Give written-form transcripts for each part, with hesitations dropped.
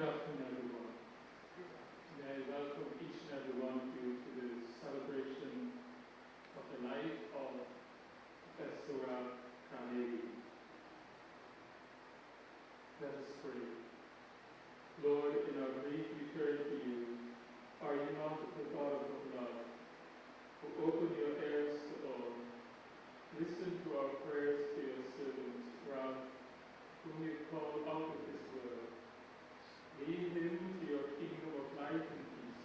Good afternoon, everyone. May I welcome each and every one of you to the celebration of the life of Professor Ralph Carnegie. Let us pray. Lord, in our grief we turn to you, for you multiple God of love, who open your ears to all. Listen to our prayers to your servant, Ralph, whom you call out of this world. Lead him to your kingdom of light and peace,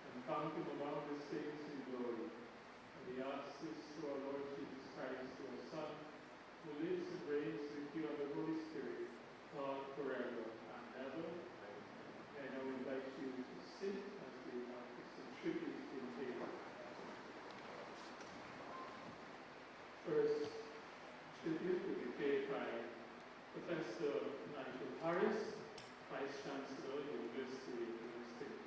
and count him among the saints in glory. And we ask this through our Lord Jesus Christ, your Son, who lives and reigns with you and the Holy Spirit, God forever and ever. And I will invite you to sit as we have some tributes being taken. First, tribute will be paid by Professor Nigel Harris, Vice Chancellor, University of New York City.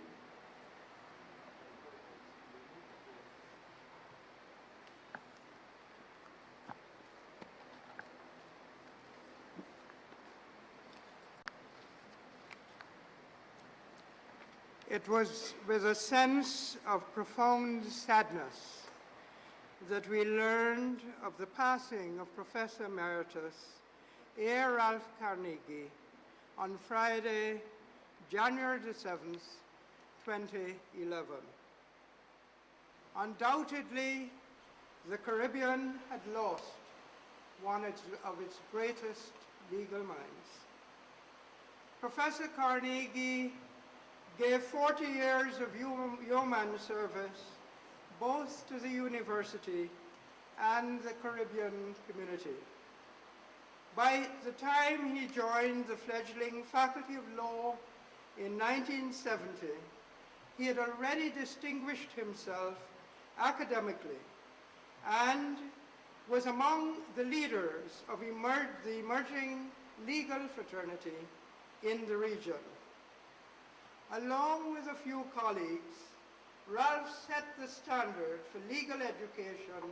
It was with a sense of profound sadness that we learned of the passing of Professor Emeritus A. Ralph Carnegie on Friday, January the 7th, 2011. Undoubtedly, the Caribbean had lost one of its greatest legal minds. Professor Carnegie gave 40 years of yeoman service both to the university and the Caribbean community. By the time he joined the fledgling Faculty of Law in 1970, he had already distinguished himself academically and was among the leaders of the emerging legal fraternity in the region. Along with a few colleagues, Ralph set the standard for legal education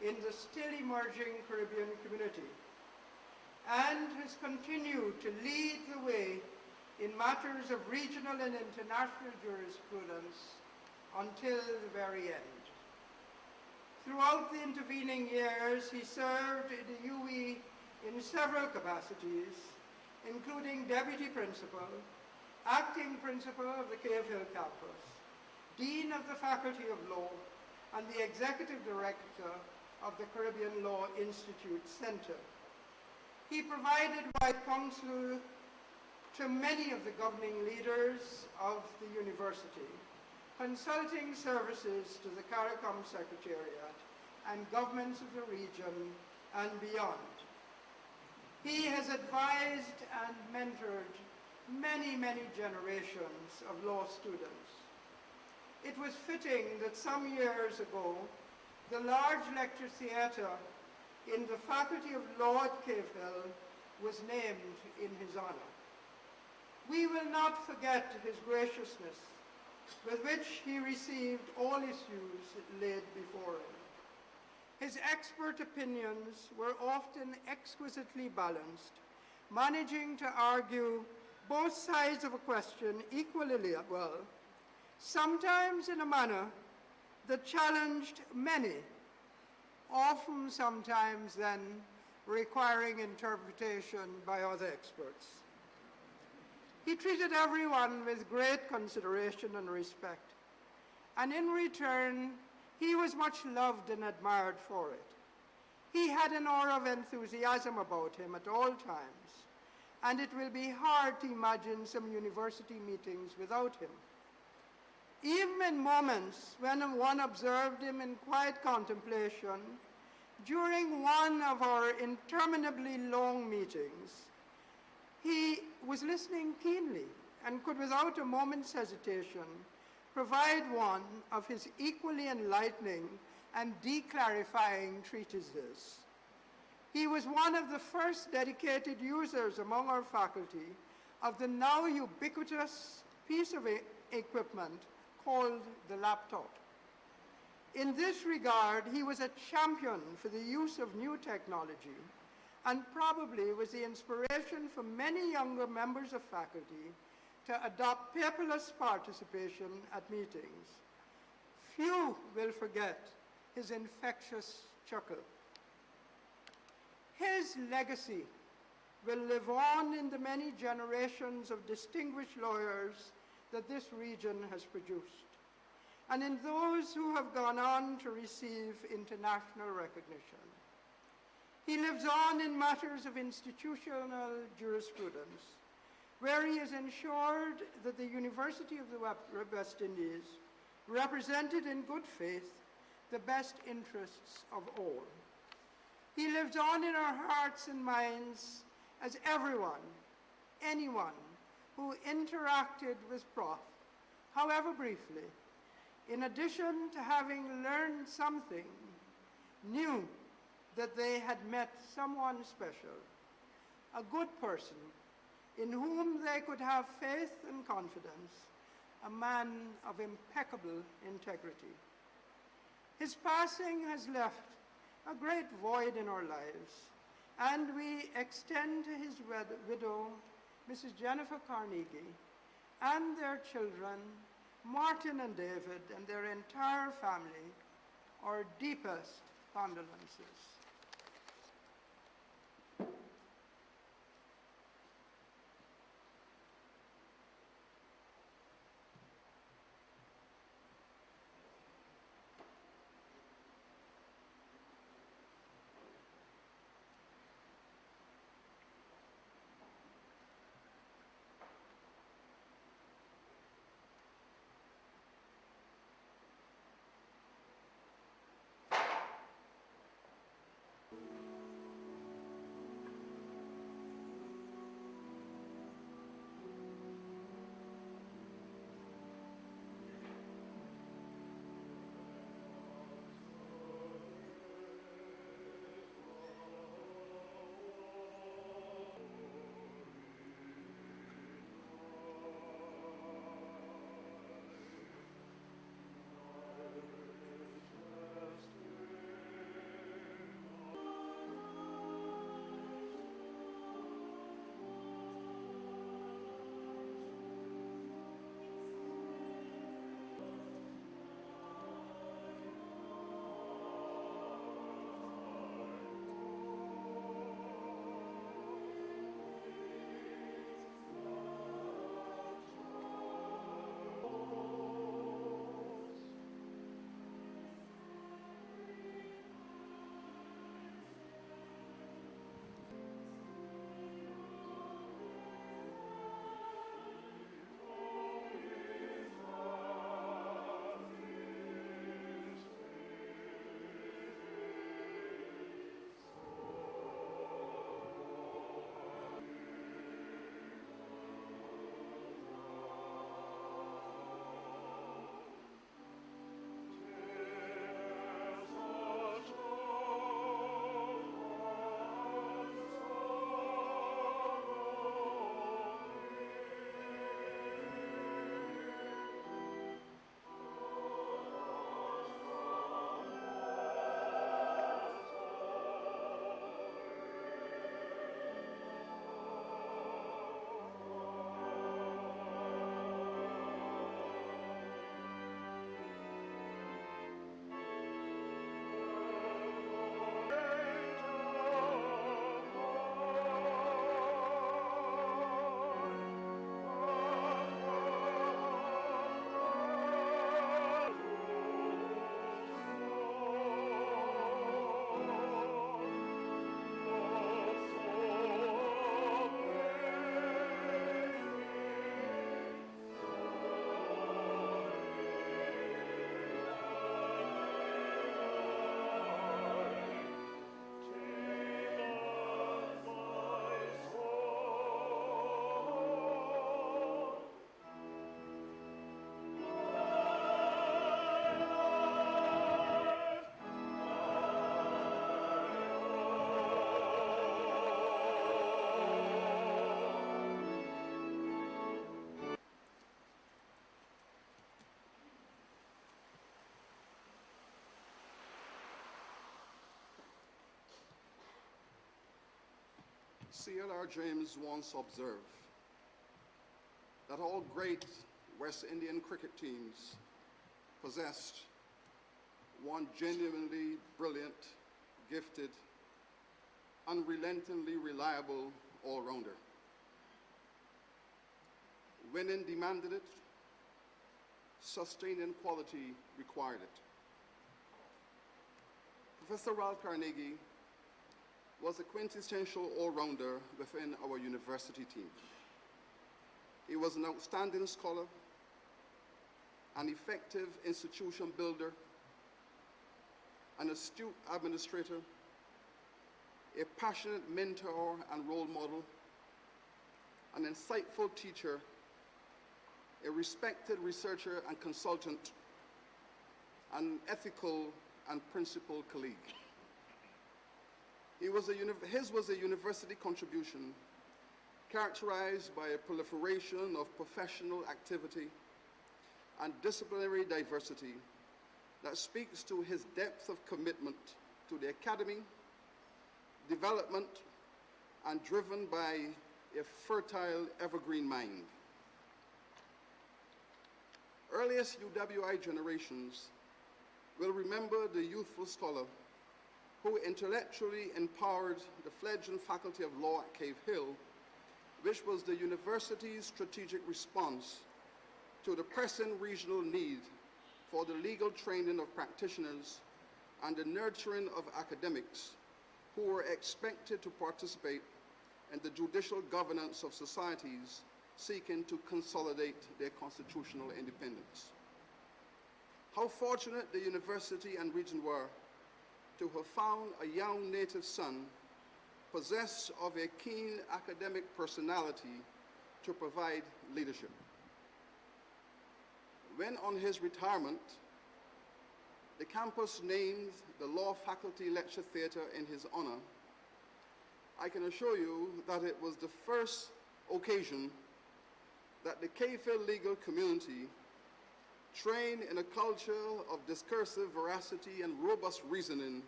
in the still emerging Caribbean community, and has continued to lead the way in matters of regional and international jurisprudence until the very end. Throughout the intervening years, he served in the UE in several capacities, including Deputy Principal, Acting Principal of the Cave Hill campus, Dean of the Faculty of Law, and the Executive Director of the Caribbean Law Institute Center. He provided wide counsel to many of the governing leaders of the university, consulting services to the CARICOM Secretariat and governments of the region and beyond. He has advised and mentored many, many generations of law students. It was fitting that some years ago, the large lecture theatre in the Faculty of Law at Cave Hill was named in his honor. We will not forget his graciousness with which he received all issues laid before him. His expert opinions were often exquisitely balanced, managing to argue both sides of a question equally well, sometimes in a manner that challenged many, often sometimes then requiring interpretation by other experts. He treated everyone with great consideration and respect, and in return, he was much loved and admired for it. He had an aura of enthusiasm about him at all times, and it will be hard to imagine some university meetings without him. Even in moments when one observed him in quiet contemplation, during one of our interminably long meetings, he was listening keenly and could, without a moment's hesitation, provide one of his equally enlightening and declarifying treatises. He was one of the first dedicated users among our faculty of the now ubiquitous piece of equipment called the laptop. In this regard, he was a champion for the use of new technology and probably was the inspiration for many younger members of faculty to adopt paperless participation at meetings. Few will forget his infectious chuckle. His legacy will live on in the many generations of distinguished lawyers that this region has produced, and in those who have gone on to receive international recognition. He lives on in matters of institutional jurisprudence, where he has ensured that the University of the West Indies represented in good faith the best interests of all. He lives on in our hearts and minds as everyone, anyone who interacted with Prof, however briefly, in addition to having learned something, knew that they had met someone special, a good person in whom they could have faith and confidence, a man of impeccable integrity. His passing has left a great void in our lives, and we extend to his widow, Mrs. Jennifer Carnegie, and their children, Martin and David, and their entire family, our deepest condolences. C.L.R. James once observed that all great West Indian cricket teams possessed one genuinely brilliant, gifted, unrelentingly reliable all-rounder. Winning demanded it, sustaining quality required it. Professor Ralph Carnegie was a quintessential all-rounder within our university team. He was an outstanding scholar, an effective institution builder, an astute administrator, a passionate mentor and role model, an insightful teacher, a respected researcher and consultant, an ethical and principled colleague. His was a university contribution characterized by a proliferation of professional activity and disciplinary diversity that speaks to his depth of commitment to the academy, development, and driven by a fertile, evergreen mind. Earliest UWI generations will remember the youthful scholar who intellectually empowered the fledgling faculty of law at Cave Hill, which was the university's strategic response to the pressing regional need for the legal training of practitioners and the nurturing of academics who were expected to participate in the judicial governance of societies seeking to consolidate their constitutional independence. How fortunate the university and region were to have found a young native son possessed of a keen academic personality to provide leadership. When on his retirement, the campus named the Law Faculty Lecture Theatre in his honor, I can assure you that it was the first occasion that the Cave Hill legal community, trained in a culture of discursive veracity and robust reasoning,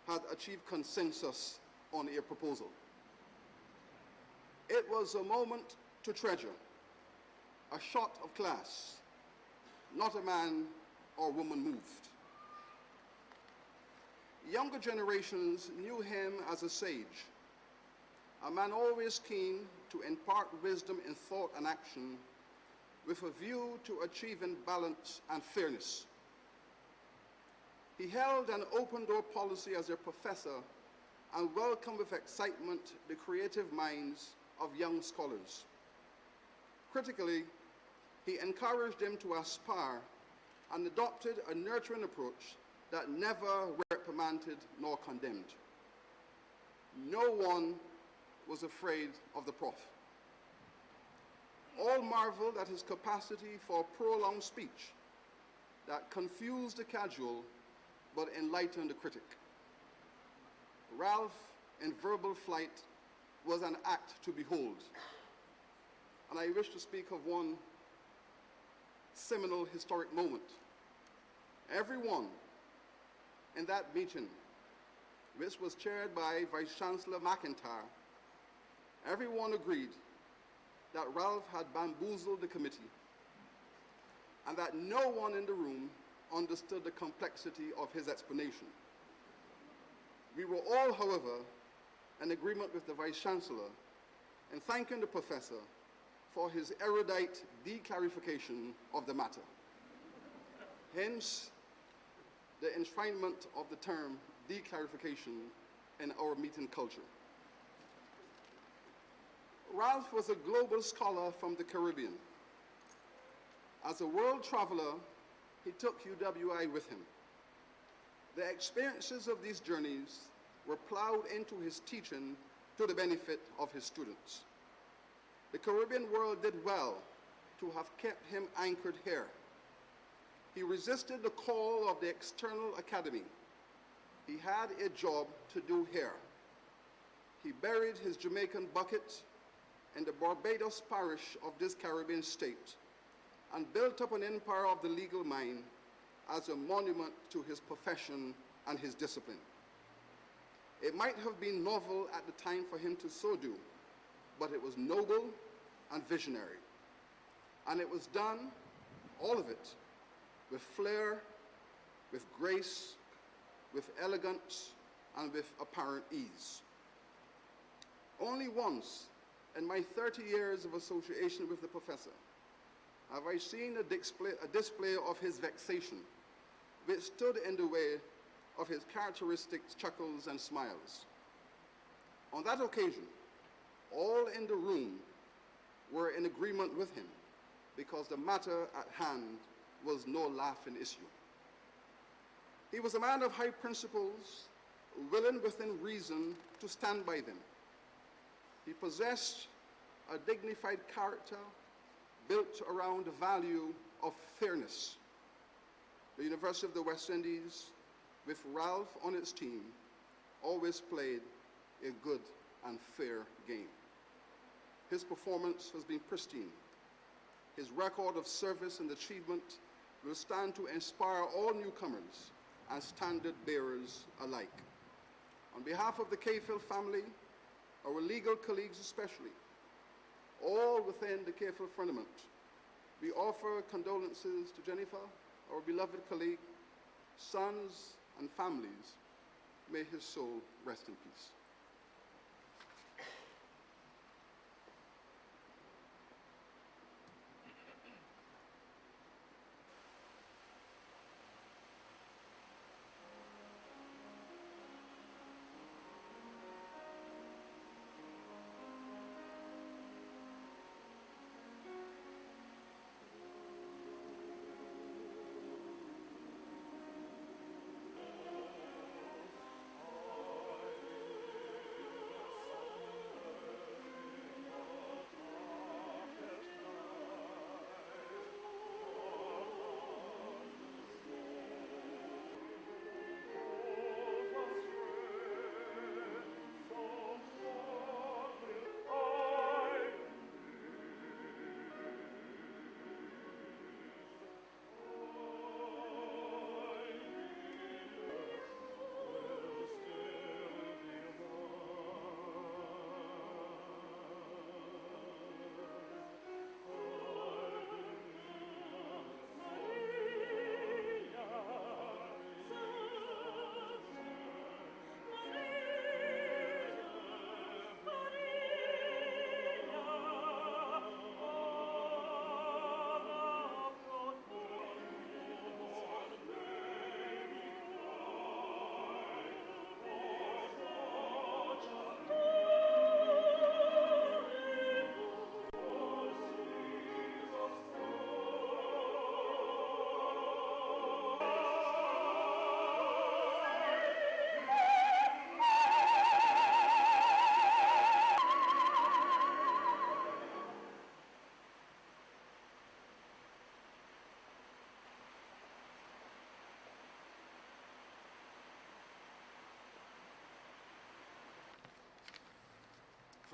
had achieved consensus on a proposal. It was a moment to treasure, a shot of class, not a man or woman moved. Younger generations knew him as a sage, a man always keen to impart wisdom in thought and action with a view to achieving balance and fairness. He held an open-door policy as a professor and welcomed with excitement the creative minds of young scholars. Critically, he encouraged them to aspire and adopted a nurturing approach that never reprimanded nor condemned. No one was afraid of the prof. All marveled at his capacity for prolonged speech that confused the casual but enlightened the critic. Ralph, in verbal flight, was an act to behold. And I wish to speak of one seminal historic moment. Everyone in that meeting, which was chaired by Vice Chancellor McIntyre, everyone agreed that Ralph had bamboozled the committee and that no one in the room understood the complexity of his explanation. We were all, however, in agreement with the Vice Chancellor in thanking the professor for his erudite declarification of the matter. Hence, the enshrinement of the term declarification in our meeting culture. Ralph was a global scholar from the Caribbean. As a world traveler, he took UWI with him. The experiences of these journeys were plowed into his teaching to the benefit of his students. The Caribbean world did well to have kept him anchored here. He resisted the call of the external academy. He had a job to do here. He buried his Jamaican bucket in the Barbados parish of this Caribbean state and built up an empire of the legal mind as a monument to his profession and his discipline. It might have been novel at the time for him to so do, but it was noble and visionary. And it was done, all of it, with flair, with grace, with elegance, and with apparent ease. Only once in my 30 years of association with the professor have I seen a display of his vexation, which stood in the way of his characteristic chuckles and smiles. On that occasion, all in the room were in agreement with him, because the matter at hand was no laughing issue. He was a man of high principles, willing within reason to stand by them. He possessed a dignified character built around the value of fairness. The University of the West Indies, with Ralph on its team, always played a good and fair game. His performance has been pristine. His record of service and achievement will stand to inspire all newcomers and standard bearers alike. On behalf of the Cahill family, our legal colleagues especially, all within the Cahill firmament, we offer condolences to Jennifer, our beloved colleague, sons and families. May his soul rest in peace.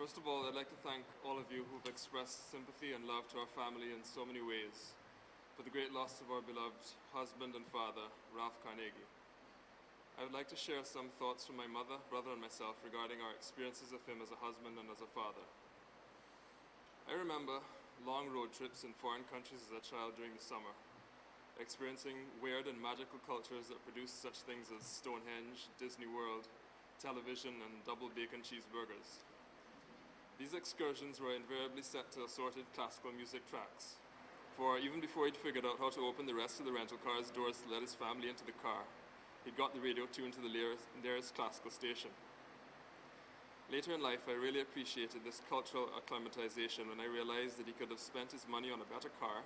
First of all, I'd like to thank all of you who've expressed sympathy and love to our family in so many ways for the great loss of our beloved husband and father, Ralph Carnegie. I would like to share some thoughts from my mother, brother, and myself regarding our experiences of him as a husband and as a father. I remember long road trips in foreign countries as a child during the summer, experiencing weird and magical cultures that produced such things as Stonehenge, Disney World, television, and double bacon cheeseburgers. These excursions were invariably set to assorted classical music tracks, for even before he'd figured out how to open the rest of the rental car's doors to let his family into the car, he'd got the radio tuned to the nearest classical station. Later in life, I really appreciated this cultural acclimatization when I realized that he could have spent his money on a better car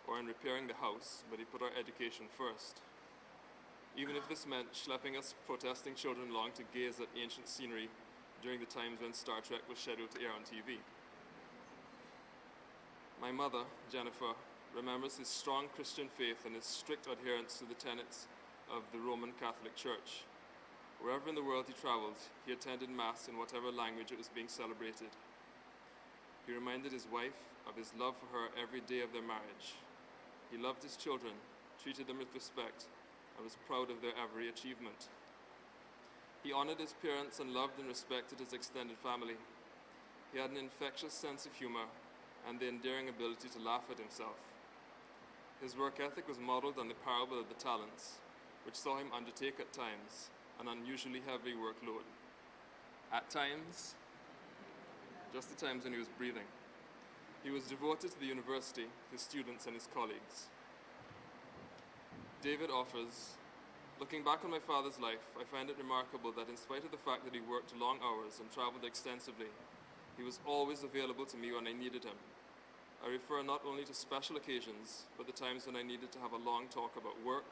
or in repairing the house, but he put our education first. Even if this meant schlepping us protesting children along to gaze at ancient scenery during the times when Star Trek was scheduled to air on TV. My mother, Jennifer, remembers his strong Christian faith and his strict adherence to the tenets of the Roman Catholic Church. Wherever in the world he traveled, he attended Mass in whatever language it was being celebrated. He reminded his wife of his love for her every day of their marriage. He loved his children, treated them with respect, and was proud of their every achievement. He honored his parents and loved and respected his extended family. He had an infectious sense of humor and the endearing ability to laugh at himself. His work ethic was modeled on the parable of the talents, which saw him undertake at times an unusually heavy workload. At times, just the times when he was breathing. He was devoted to the university, his students, and his colleagues. David offers, looking back on my father's life, I find it remarkable that in spite of the fact that he worked long hours and traveled extensively, he was always available to me when I needed him. I refer not only to special occasions, but the times when I needed to have a long talk about work,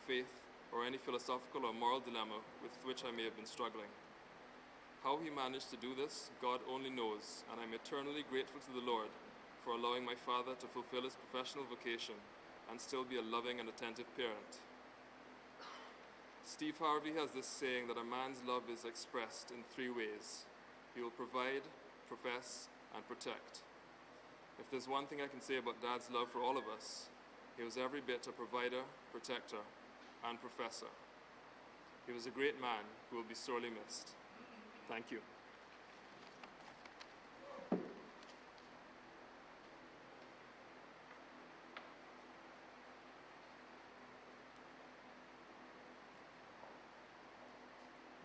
faith, or any philosophical or moral dilemma with which I may have been struggling. How he managed to do this, God only knows, and I'm eternally grateful to the Lord for allowing my father to fulfill his professional vocation and still be a loving and attentive parent. Steve Harvey has this saying that a man's love is expressed in three ways. He will provide, profess, and protect. If there's one thing I can say about Dad's love for all of us, he was every bit a provider, protector, and professor. He was a great man who will be sorely missed. Thank you.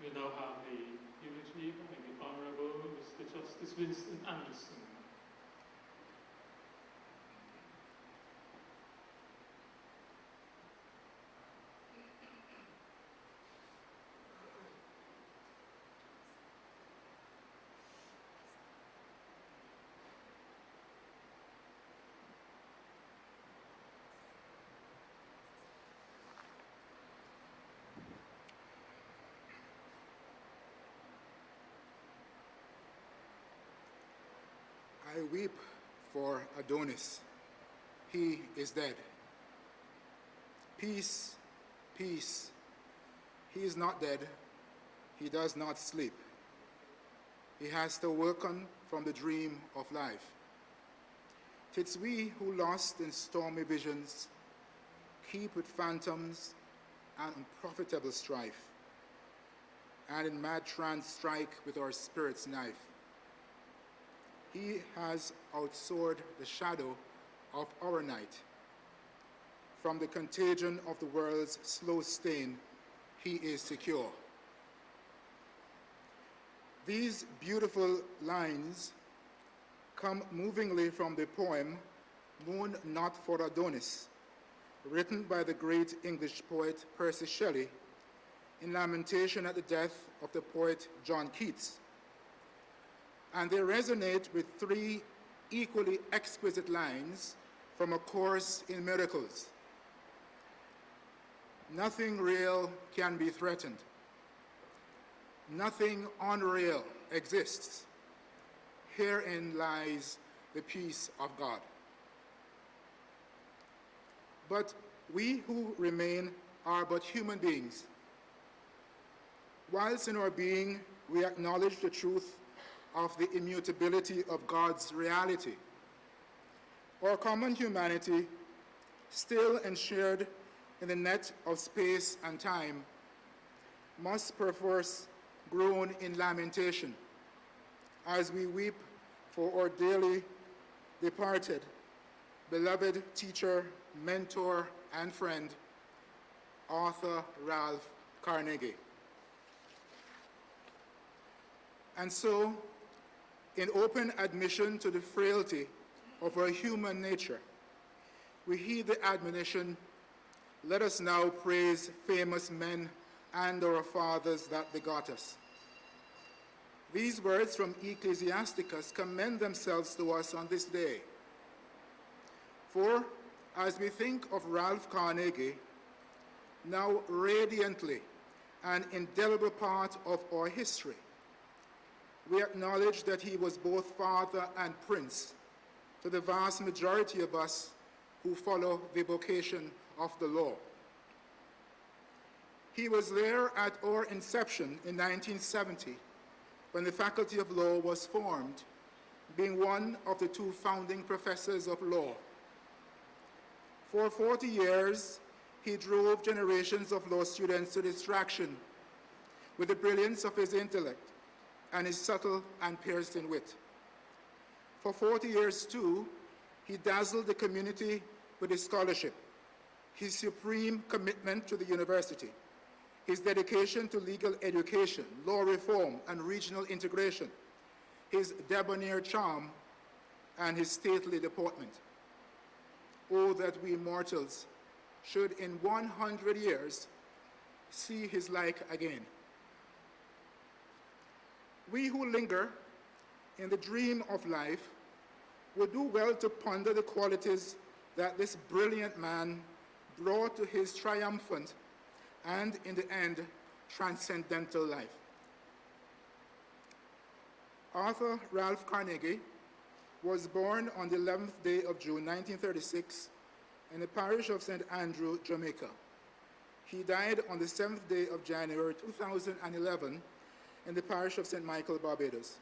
We now have the eulogy by the Honourable Mr. Justice Winston Anderson. I weep for Adonis. He is dead. Peace, peace. He is not dead. He does not sleep. He has to awaken from the dream of life. 'Tis we who lost in stormy visions keep with phantoms and unprofitable strife, and in mad trance strike with our spirit's knife. He has outsoared the shadow of our night. From the contagion of the world's slow stain, he is secure. These beautiful lines come movingly from the poem Mourn Not for Adonis, written by the great English poet Percy Shelley in lamentation at the death of the poet John Keats. And they resonate with three equally exquisite lines from A Course in Miracles. Nothing real can be threatened. Nothing unreal exists. Herein lies the peace of God. But we who remain are but human beings. Whilst in our being we acknowledge the truth of the immutability of God's reality, our common humanity, still enshrined in the net of space and time, must perforce groan in lamentation as we weep for our dearly departed, beloved teacher, mentor, and friend, Arthur Ralph Carnegie. And so, in open admission to the frailty of our human nature, we heed the admonition, let us now praise famous men and our fathers that begot us. These words from Ecclesiasticus commend themselves to us on this day. For as we think of Ralph Carnegie, now radiantly an indelible part of our history, we acknowledge that he was both father and prince to the vast majority of us who follow the vocation of the law. He was there at our inception in 1970 when the Faculty of Law was formed, being one of the two founding professors of law. For 40 years, he drove generations of law students to distraction with the brilliance of his intellect and his subtle and piercing wit. For 40 years, too, he dazzled the community with his scholarship, his supreme commitment to the university, his dedication to legal education, law reform, and regional integration, his debonair charm, and his stately deportment. Oh, that we mortals should in 100 years see his like again. We who linger in the dream of life would do well to ponder the qualities that this brilliant man brought to his triumphant and, in the end, transcendental life. Arthur Ralph Carnegie was born on the 11th day of June 1936 in the parish of St. Andrew, Jamaica. He died on the 7th day of January 2011 in the parish of St. Michael, Barbados.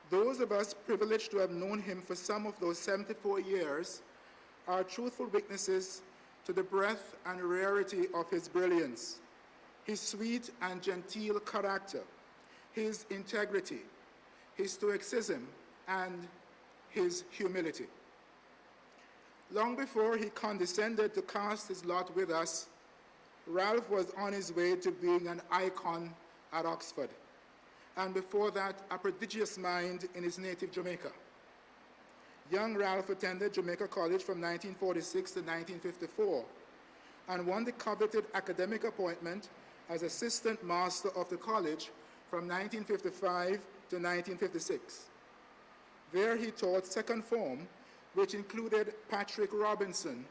Those of us privileged to have known him for some of those 74 years are truthful witnesses to the breadth and rarity of his brilliance, his sweet and genteel character, his integrity, his stoicism, and his humility. Long before he condescended to cast his lot with us, Ralph was on his way to being an icon at Oxford, and before that, a prodigious mind in his native Jamaica. Young Ralph attended Jamaica College from 1946 to 1954 and won the coveted academic appointment as assistant master of the college from 1955 to 1956. There he taught second form, which included Patrick Robinson,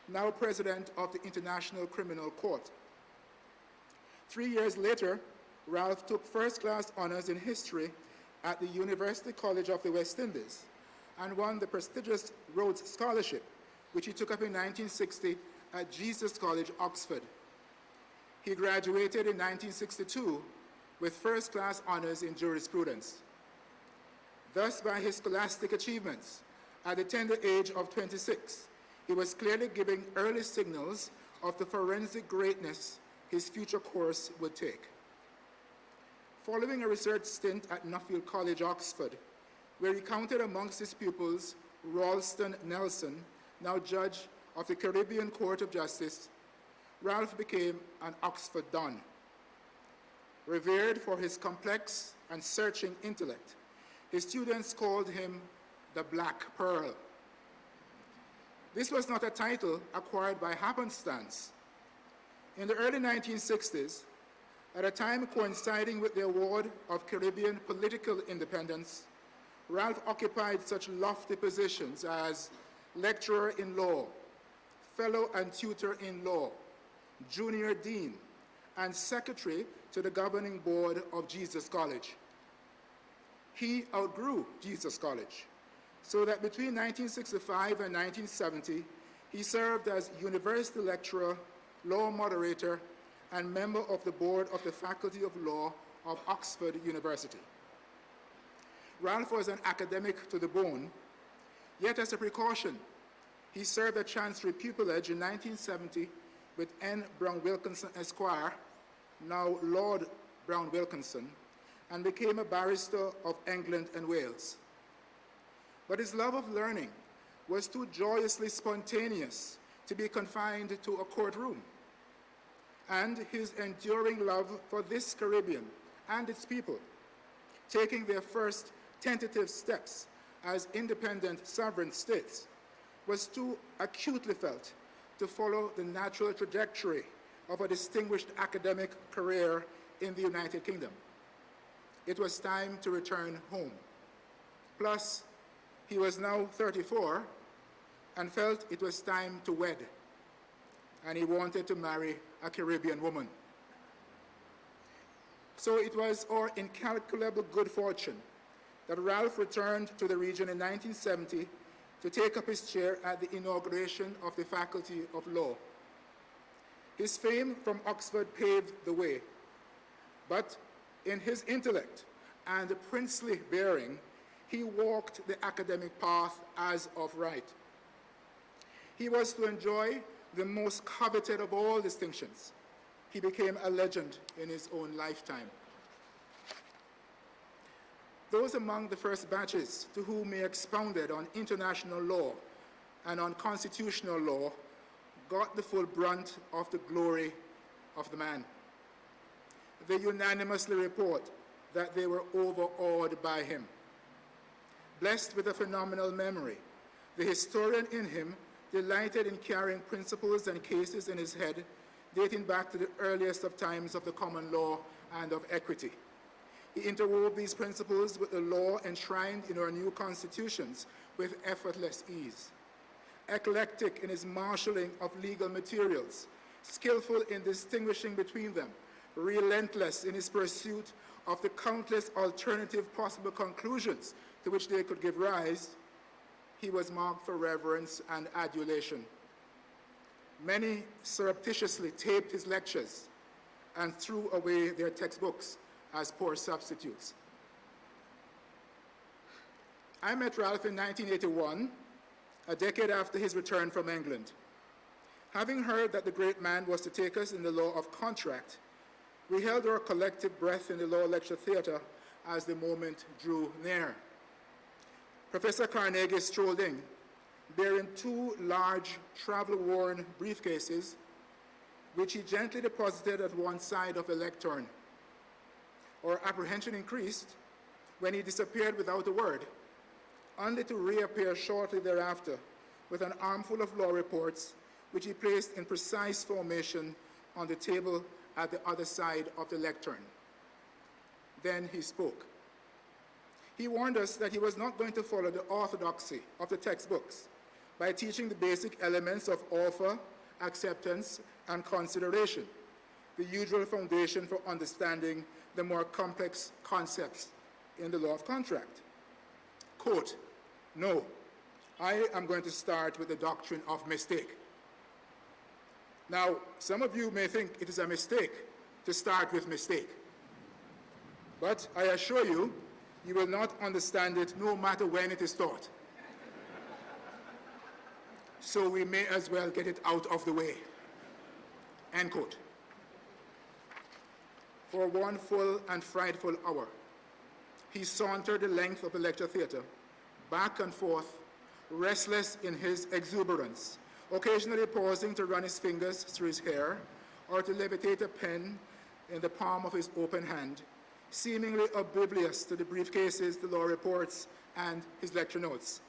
now president of the International Criminal Court. 3 years later, Ralph took first-class honors in history at the University College of the West Indies and won the prestigious Rhodes Scholarship, which he took up in 1960 at Jesus College, Oxford. He graduated in 1962 with first-class honors in jurisprudence. Thus, by his scholastic achievements, at the tender age of 26, he was clearly giving early signals of the forensic greatness his future course would take. Following a research stint at Nuffield College, Oxford, where he counted amongst his pupils Ralston Nelson, now judge of the Caribbean Court of Justice, Ralph became an Oxford Don. Revered for his complex and searching intellect, his students called him the Black Pearl. This was not a title acquired by happenstance. In the early 1960s, at a time coinciding with the award of Caribbean political independence, Ralph occupied such lofty positions as lecturer in law, fellow and tutor in law, junior dean, and secretary to the governing board of Jesus College. He outgrew Jesus College, so that between 1965 and 1970, he served as university lecturer, law moderator, and member of the board of the Faculty of Law of Oxford University. Ralph was an academic to the bone, yet as a precaution, he served a chancery pupillage in 1970 with N. Brown Wilkinson Esquire, now Lord Brown Wilkinson, and became a barrister of England and Wales. But his love of learning was too joyously spontaneous to be confined to a courtroom, and his enduring love for this Caribbean and its people, taking their first tentative steps as independent sovereign states, was too acutely felt to follow the natural trajectory of a distinguished academic career in the United Kingdom. It was time to return home. Plus, he was now 34 and felt it was time to wed, and he wanted to marry a Caribbean woman. So it was our incalculable good fortune that Ralph returned to the region in 1970 to take up his chair at the inauguration of the Faculty of Law. His fame from Oxford paved the way, but in his intellect and princely bearing, he walked the academic path as of right. He was to enjoy the most coveted of all distinctions. He became a legend in his own lifetime. Those among the first batches to whom he expounded on international law and on constitutional law got the full brunt of the glory of the man. They unanimously report that they were overawed by him. Blessed with a phenomenal memory, the historian in him delighted in carrying principles and cases in his head dating back to the earliest of times of the common law and of equity. He interwove these principles with the law enshrined in our new constitutions with effortless ease. Eclectic in his marshalling of legal materials, skillful in distinguishing between them, relentless in his pursuit of the countless alternative possible conclusions to which they could give rise, he was marked for reverence and adulation. Many surreptitiously taped his lectures and threw away their textbooks as poor substitutes. I met Ralph in 1981, a decade after his return from England. Having heard that the great man was to take us in the law of contract, we held our collective breath in the law lecture theater as the moment drew near. Professor Carnegie strolled in, bearing two large travel-worn briefcases, which he gently deposited at one side of the lectern. Our apprehension increased when he disappeared without a word, only to reappear shortly thereafter with an armful of law reports, which he placed in precise formation on the table at the other side of the lectern. Then he spoke. He warned us that he was not going to follow the orthodoxy of the textbooks by teaching the basic elements of offer, acceptance, and consideration, the usual foundation for understanding the more complex concepts in the law of contract. Quote, "No, I am going to start with the doctrine of mistake." Now, some of you may think it is a mistake to start with mistake, but I assure you, you will not understand it no matter when it is taught. So we may as well get it out of the way. End quote. For one full and frightful hour, he sauntered the length of the lecture theater, back and forth, restless in his exuberance, occasionally pausing to run his fingers through his hair or to levitate a pen in the palm of his open hand, seemingly oblivious to the briefcases, the law reports, and his lecture notes,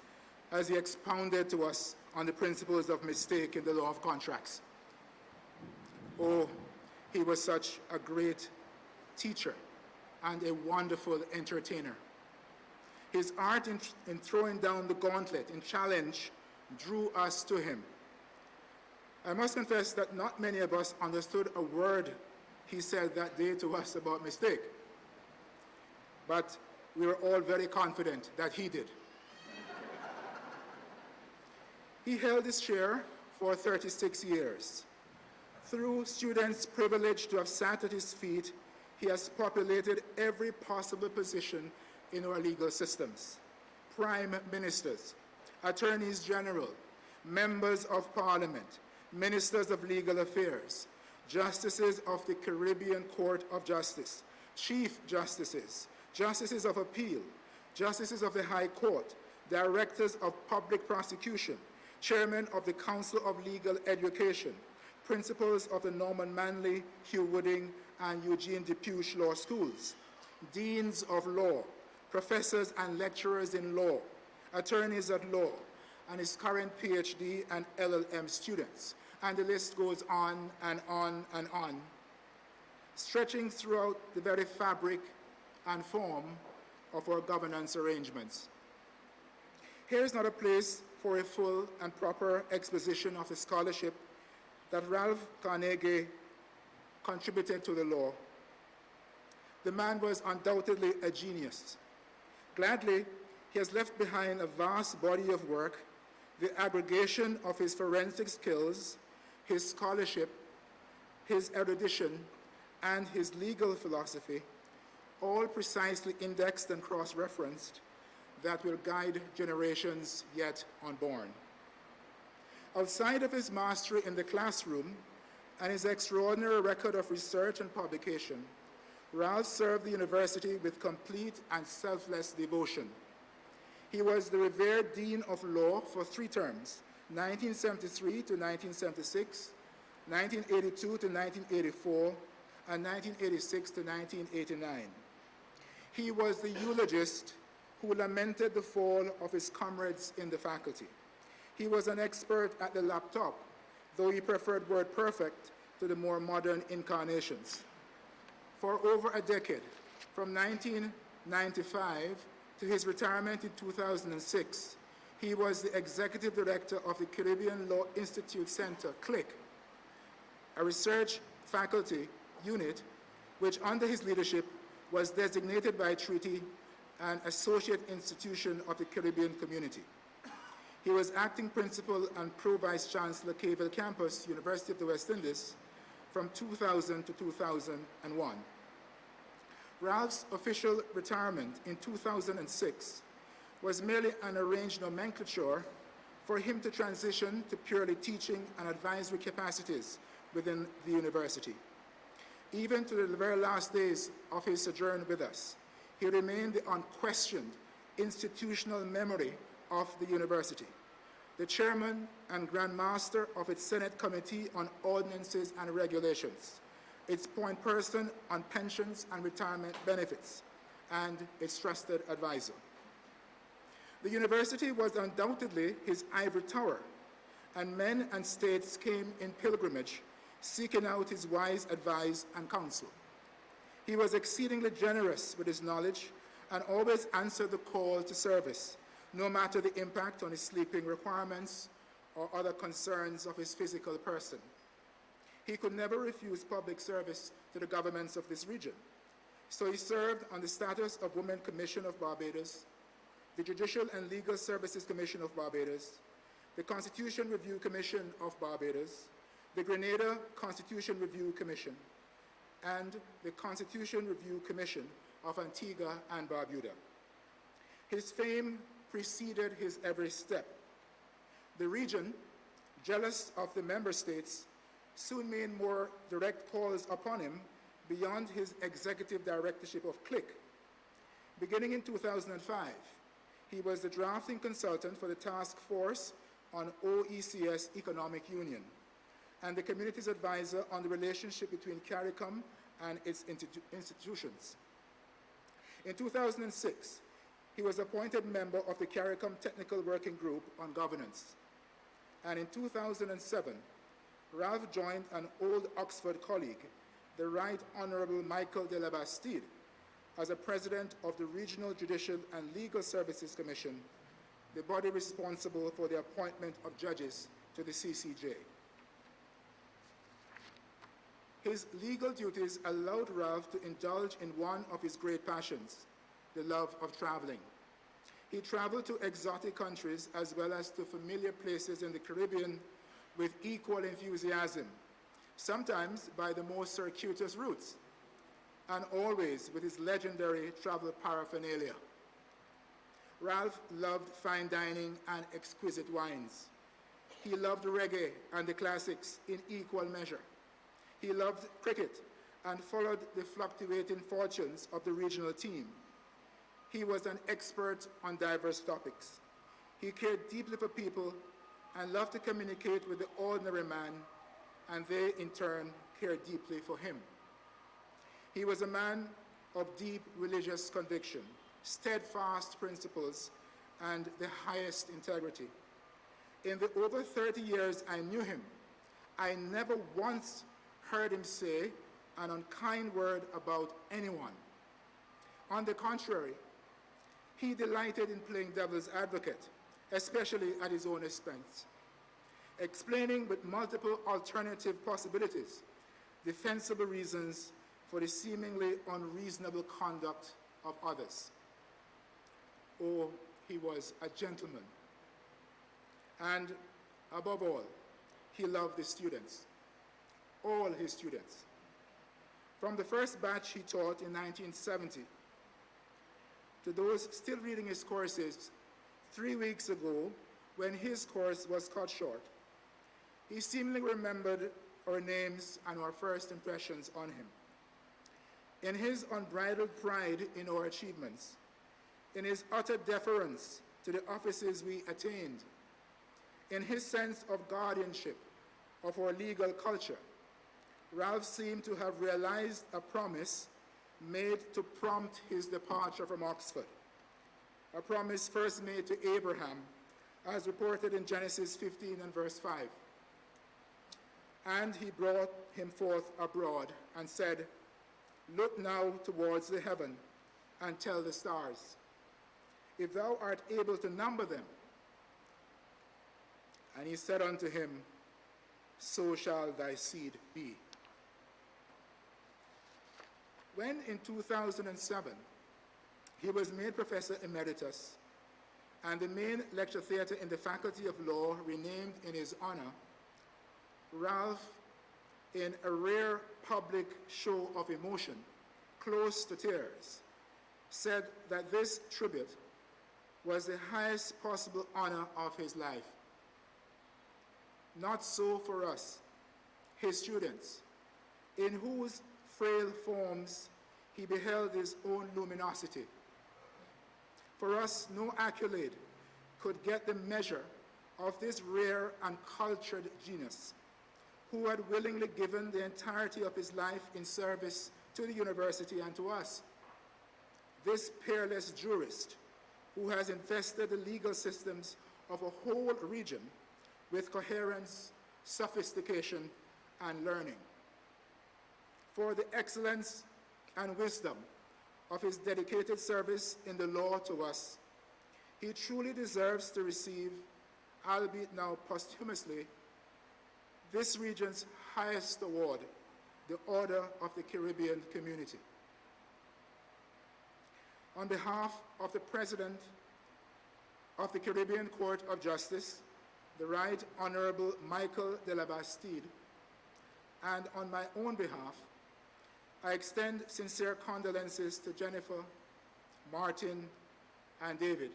as he expounded to us on the principles of mistake in the law of contracts. Oh, he was such a great teacher and a wonderful entertainer. His art in throwing down the gauntlet in challenge drew us to him. I must confess that not many of us understood a word he said that day to us about mistake, but we were all very confident that he did. He held his chair for 36 years. Through students privileged to have sat at his feet, he has populated every possible position in our legal systems. Prime ministers, attorneys general, members of parliament, ministers of legal affairs, justices of the Caribbean Court of Justice, chief justices, justices of appeal, justices of the High Court, directors of public prosecution, chairman of the Council of Legal Education, principals of the Norman Manley, Hugh Wooding, and Eugene Depuche Law Schools, deans of law, professors and lecturers in law, attorneys at law, and his current PhD and LLM students. And the list goes on and on and on, stretching throughout the very fabric and form of our governance arrangements. Here is not a place for a full and proper exposition of the scholarship that Ralph Carnegie contributed to the law. The man was undoubtedly a genius. Gladly, he has left behind a vast body of work, the aggregation of his forensic skills, his scholarship, his erudition, and his legal philosophy, all precisely indexed and cross-referenced, that will guide generations yet unborn. Outside of his mastery in the classroom and his extraordinary record of research and publication, Ralph served the university with complete and selfless devotion. He was the revered Dean of Law for 3 terms, 1973 to 1976, 1982 to 1984, and 1986 to 1989. He was the eulogist who lamented the fall of his comrades in the faculty. He was an expert at the laptop, though he preferred WordPerfect to the more modern incarnations. For over a decade, from 1995 to his retirement in 2006, he was the executive director of the Caribbean Law Institute Center, CLIC, a research faculty unit which under his leadership was designated by treaty an associate institution of the Caribbean community. He was acting principal and pro-vice chancellor, Cavell Campus, University of the West Indies, from 2000 to 2001. Ralph's official retirement in 2006 was merely an arranged nomenclature for him to transition to purely teaching and advisory capacities within the university. Even to the very last days of his sojourn with us, he remained the unquestioned institutional memory of the university, the chairman and grand master of its Senate Committee on Ordinances and Regulations, its point person on pensions and retirement benefits, and its trusted advisor. The university was undoubtedly his ivory tower, and men and states came in pilgrimage seeking out his wise advice and counsel. He was exceedingly generous with his knowledge and always answered the call to service, no matter the impact on his sleeping requirements or other concerns of his physical person. He could never refuse public service to the governments of this region. So he served on the status of Women Commission of Barbados, the Judicial and Legal Services Commission of Barbados, the Constitution Review Commission of Barbados, the Grenada Constitution Review Commission, and the Constitution Review Commission of Antigua and Barbuda. His fame preceded his every step. The region, jealous of the member states, soon made more direct calls upon him beyond his executive directorship of CLIC. Beginning in 2005, he was the drafting consultant for the task force on OECS Economic Union and the community's advisor on the relationship between CARICOM and its institutions. In 2006, he was appointed member of the CARICOM Technical Working Group on Governance. And in 2007, Ralph joined an old Oxford colleague, the Right Honorable Michael de la Bastide, as a president of the Regional Judicial and Legal Services Commission, the body responsible for the appointment of judges to the CCJ. His legal duties allowed Ralph to indulge in one of his great passions, the love of traveling. He traveled to exotic countries as well as to familiar places in the Caribbean with equal enthusiasm, sometimes by the most circuitous routes, and always with his legendary travel paraphernalia. Ralph loved fine dining and exquisite wines. He loved reggae and the classics in equal measure. He loved cricket and followed the fluctuating fortunes of the regional team. He was an expert on diverse topics. He cared deeply for people and loved to communicate with the ordinary man, and they, in turn, cared deeply for him. He was a man of deep religious conviction, steadfast principles, and the highest integrity. In the over 30 years I knew him, I never once heard him say an unkind word about anyone. On the contrary, he delighted in playing devil's advocate, especially at his own expense, explaining with multiple alternative possibilities defensible reasons for the seemingly unreasonable conduct of others. Oh, he was a gentleman. And above all, he loved his students, all his students. From the first batch he taught in 1970 to those still reading his courses 3 weeks ago when his course was cut short, he seemingly remembered our names and our first impressions on him. in his unbridled pride in our achievements, in his utter deference to the offices we attained, in his sense of guardianship of our legal culture, Ralph seemed to have realized a promise made to prompt his departure from Oxford, a promise first made to Abraham, as reported in Genesis 15 and verse 5. And he brought him forth abroad and said, Look now towards the heaven and tell the stars, if thou art able to number them. And he said unto him, So shall thy seed be. When in 2007 he was made Professor Emeritus and the main lecture theatre in the Faculty of Law renamed in his honor, Ralph, in a rare public show of emotion, close to tears, said that this tribute was the highest possible honor of his life. Not so for us, his students, in whose frail forms he beheld his own luminosity. For us, no accolade could get the measure of this rare and cultured genius, who had willingly given the entirety of his life in service to the university and to us. This peerless jurist, who has invested the legal systems of a whole region with coherence, sophistication, and learning. For the excellence and wisdom of his dedicated service in the law to us, he truly deserves to receive, albeit now posthumously, this region's highest award, the Order of the Caribbean Community. On behalf of the President of the Caribbean Court of Justice, the Right Honorable Michael de la Bastide, and on my own behalf, I extend sincere condolences to Jennifer, Martin, and David,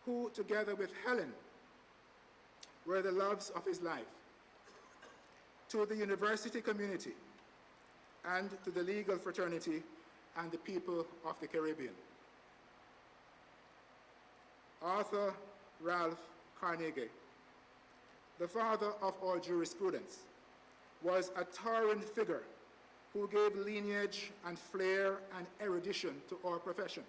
who, together with Helen, were the loves of his life, to the university community, and to the legal fraternity and the people of the Caribbean. Arthur Ralph Carnegie, the father of all jurisprudence, was a towering figure who gave lineage and flair and erudition to our profession.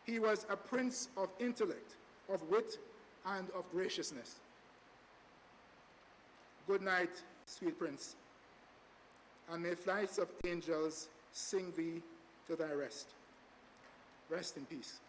He was a prince of intellect, of wit, and of graciousness. Good night, sweet prince, and may flights of angels sing thee to thy rest. Rest in peace.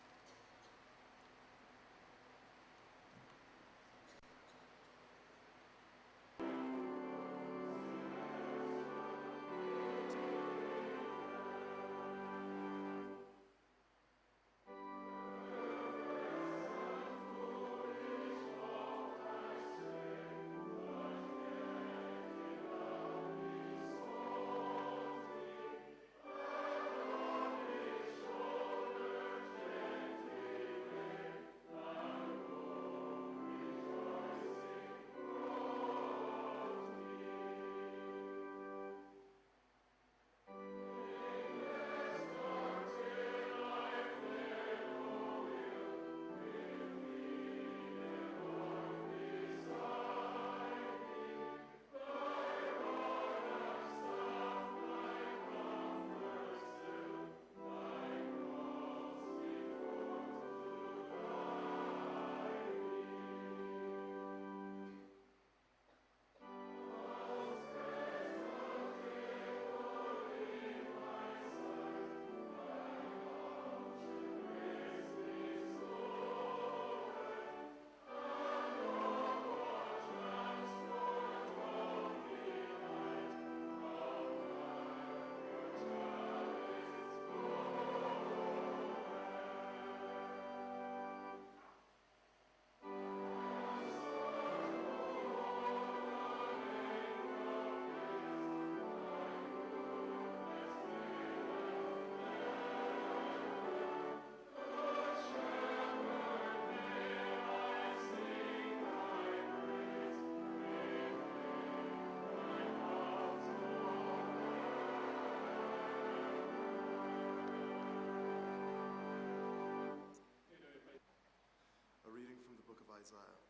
the book of Isaiah.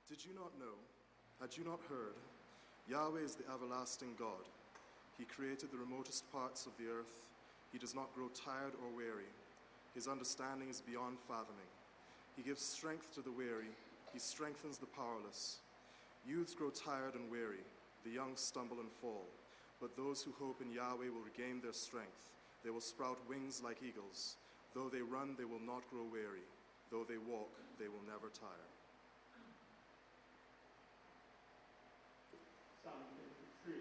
Did you not know? Had you not heard? Yahweh is the everlasting God. He created the remotest parts of the earth. He does not grow tired or weary. His understanding is beyond fathoming. He gives strength to the weary. He strengthens the powerless. Youths grow tired and weary. The young stumble and fall. But those who hope in Yahweh will regain their strength. They will sprout wings like eagles. Though they run, they will not grow weary. Though they walk, they will never tire. Psalm 53.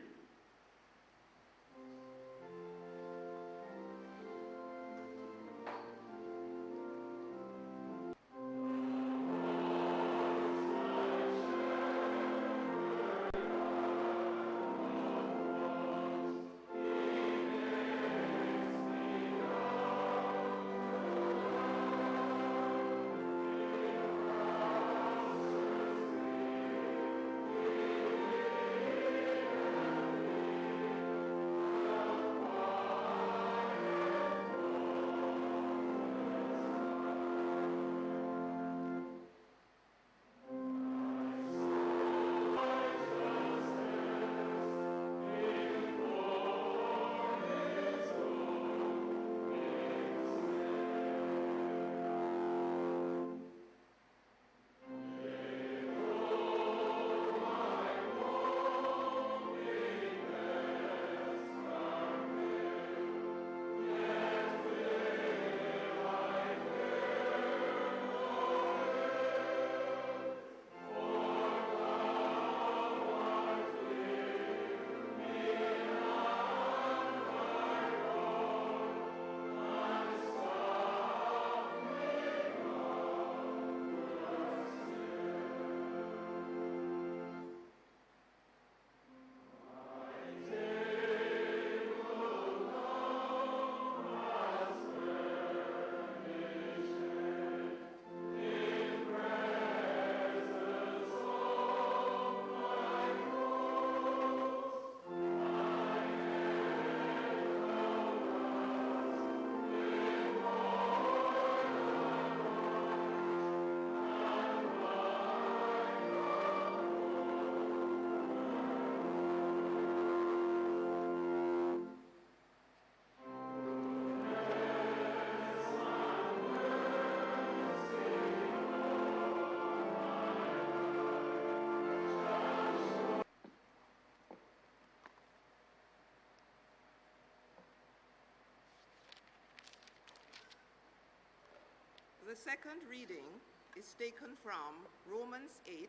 The second reading is taken from Romans 8,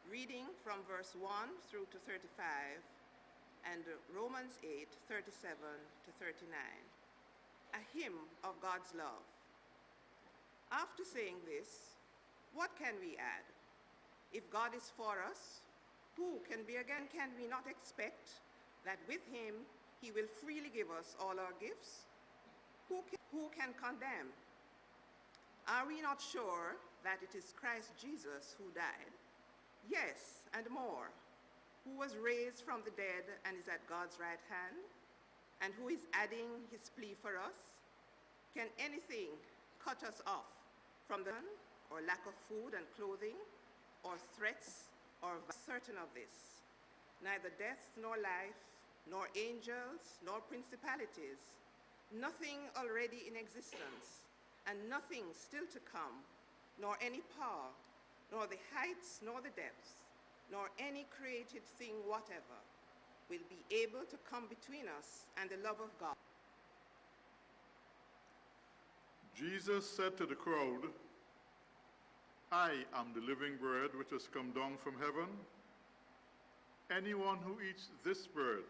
reading from verse 1 through to 35, and Romans 8, 37 to 39. A hymn of God's love. After saying this, what can we add? If God is for us, who can be against? Can we not expect that with him he will freely give us all our gifts? Who can condemn? Are we not sure that it is Christ Jesus who died? Yes, and more, who was raised from the dead and is at God's right hand, and who is adding his plea for us? Can anything cut us off from the or lack of food and clothing, or threats, or certain of this? Neither death nor life, nor angels, nor principalities, nothing already in existence, and nothing still to come, nor any power, nor the heights, nor the depths, nor any created thing whatever, will be able to come between us and the love of God. Jesus said to the crowd, I am the living bread which has come down from heaven. Anyone who eats this bread